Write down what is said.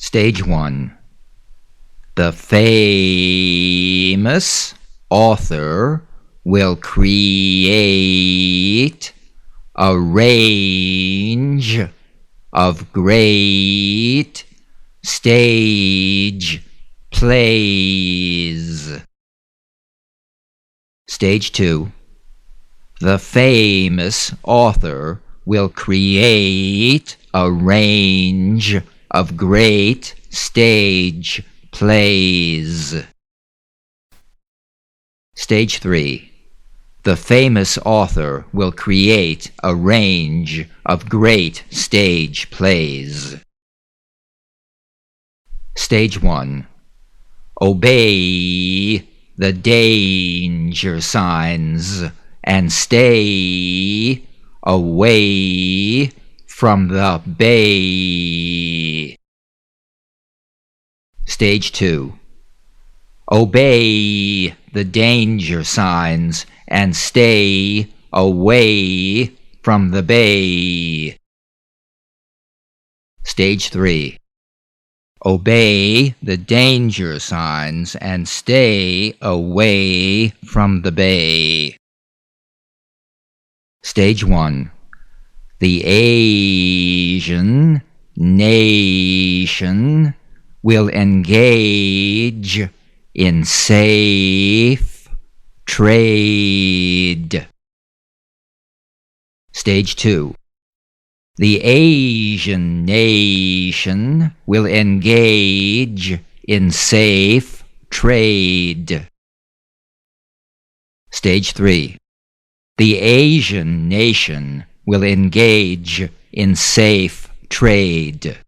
Stage 1. The famous author will create a range of great stage plays. Stage 2. The famous author will create a range of great stage plays. Stage 3. The famous author will create a range of great stage plays. Stage 1. Obey the danger signs and stay away from the bay. Stage 2. Obey the danger signs and stay away from the bay. Stage 3. Obey the danger signs and stay away from the bay. Stage 1. The Asian nation will engage in safe trade. Stage 2. The Asian nation will engage in safe trade. Stage 3. The Asian nation will engage in safe trade.